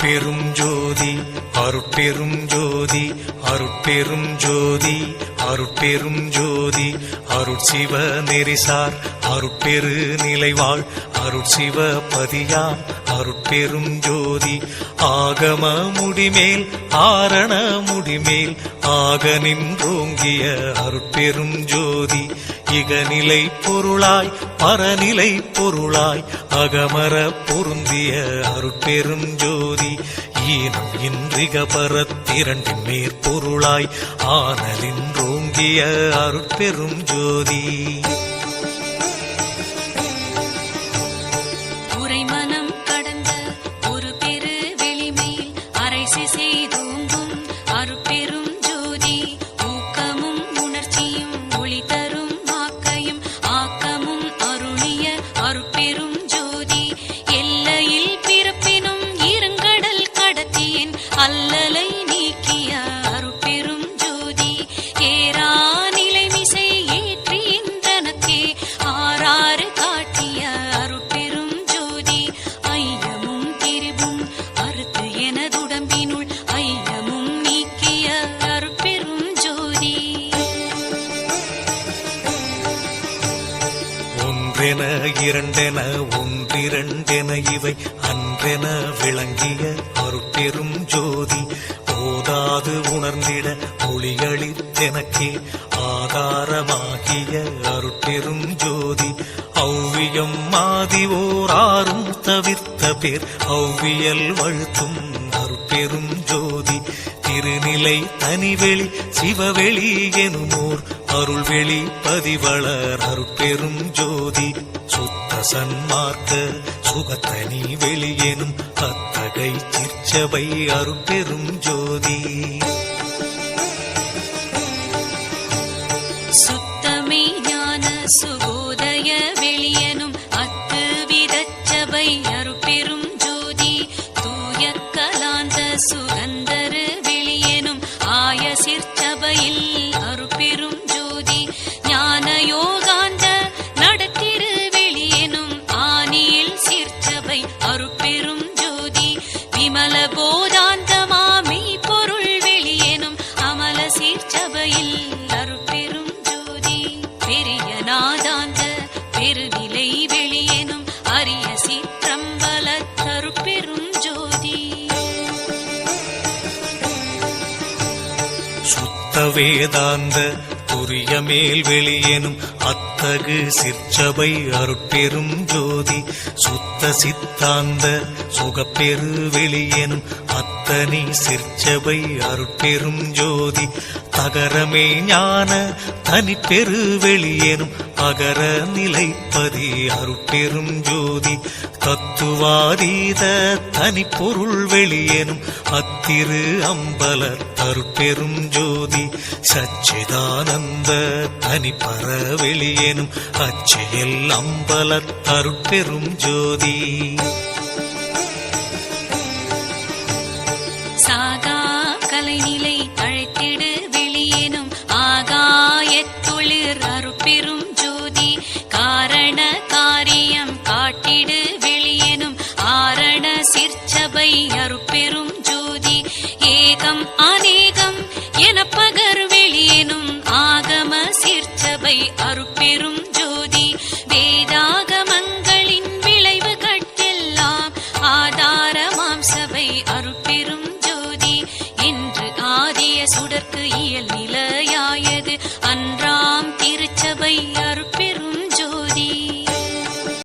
அருட்பெரும் ஜோதி அருட்பெரும் ஜோதி அருட்பெரும் ஜோதி அருட்பெரும் ஜோதி அருட்சிவ நெறிசார் அருட்பெரு நிலைவாழ் அருட்சிவ பதியாம் அருட்பெரும் ஜோதி ஆகம முடிமேல் ஆரண முடிமேல் ஆக நின்றோங்கிய அருட்பெரும் ஜோதி இகநிலை பொருளாய் பரநிலை பொருளாய் அகமர பொருந்திய அருட்பெரும் ஜோதி ஈனம் இன்றிக பரத்திரண்டின் மேற்பொருளாய் ஆனலின்றோங்கிய அருட்பெரும் ஜோதி உரைமனம் கடந்த ஒரு பெரு வெளிமேல் அரைசி செய்தோங்கும் அருட்பெரும் ஜோதி ஊக்கமும் உணர்ச்சியும் ஒளி தரும் ஆக்கையும் ஆக்கமும் அருளிய அருட்பெரும் ஜோதி எல்லையில் பிறப்பினும் இருங்கடல் கடத்தியின் அல்லலை நீக்கிய அருட்பெரும் ஜோதி ஏரா நிலைமிசை ஏற்றின்றனக்கே ஆறாறு காட்டிய அருட்பெரும் ஜோதி ஐயமும் திரிவும் அறுத்து எனதுடம்பினுள் ஐயமும் நீக்கிய அருட்பெரும் ஜோதி ஒன்றென இரண்டென ஒன்றிரண்டென இவை அன்றென விளங்கிய அருட்பெரும் ஜோதி ஓதாது உணர்ந்திட ஒளிகளித்தெனக்கே ஆதாரமாகிய அருட்பெரும் ஜோதி ஔவியம் மாதிவோராரும் தவிர்த்த பேர் ஔவியல் வழுத்தும் அருட்பெரும் ஜோதி திருநிலை தனிவெளி சிவவெளி எனுமோர் அருள்வெளி பதிவளர் அருட்பெரும் ஜோதி சுத்த சன்மார்க்க சுகத்தனி வெளியெனும் அத்தகை சிற்சபை அருட்பெரும் ஜோதி சுத்தமே ஞான சுகோதய வெளியனும் அத்து விதச்சபை அருட்பெரும் ஜோதி தூய கலாந்த சுகந்தரு வெளியனும் ஆய சிற்சபையில் அருட்பெரும் ஜோதி ஞான யோகாந்த நடத்திரு வெளியனும் ஆனியில் சிற்சபை அருட்பெரும் ஜோதி விமல போதாந்தமாமி பொருள் வெளியனும் அமல சிற்சபையில் அருட்பெரும் ஜோதி பெரிய நாதாந்த பெருநிலை வெளியனும் அரிய சிற்றம்பல அருட்பெரும் ஜோதி சுத்த வேதாந்த துரிய மேல் வெளியெனும் அத்தகு சிற்சபை அருட்பெரும் ஜோதி சுத்த சித்தாந்த சுகப்பெரு வெளியெனும் அத்தனி சிற்சபை அருட்பெரும் ஜோதி தகரமே ஞான தனிப்பெரு வெளியெனும் அகர நிலைப்பதி அருட்பெரும் ஜோதி தத்துவாதீத தனிப்பொருள் வெளியெனும் அத்திரு அம்பல அருட்பெரும் ஜோதி சச்சிதானந்த தனிப்பர வெளியெனும் அச்செயல் அம்பல அருட்பெரும் ஜோதி சாகா கலைநிலை அழைத்திடு வெளியேனும் ஆகாயத்தொழிற் அருட்பெரும் ஜோதி காரண காரியம் காட்டிடு வெளியேனும் ஆரண சிற்சபை அருட்பெரும் ஜோதி ஏகம் அநேகம் என பகர் வெளியேனும் ஆகம சிற்சபை அருட்பெரும் ஜோதி வேதாகமங்களின் விளைவு கட்டெல்லாம் ஆதாரமாம் சபை அருட்பெரும் ஜோதி என்று ஆதிய சுடர்க்கு இயல் நிலை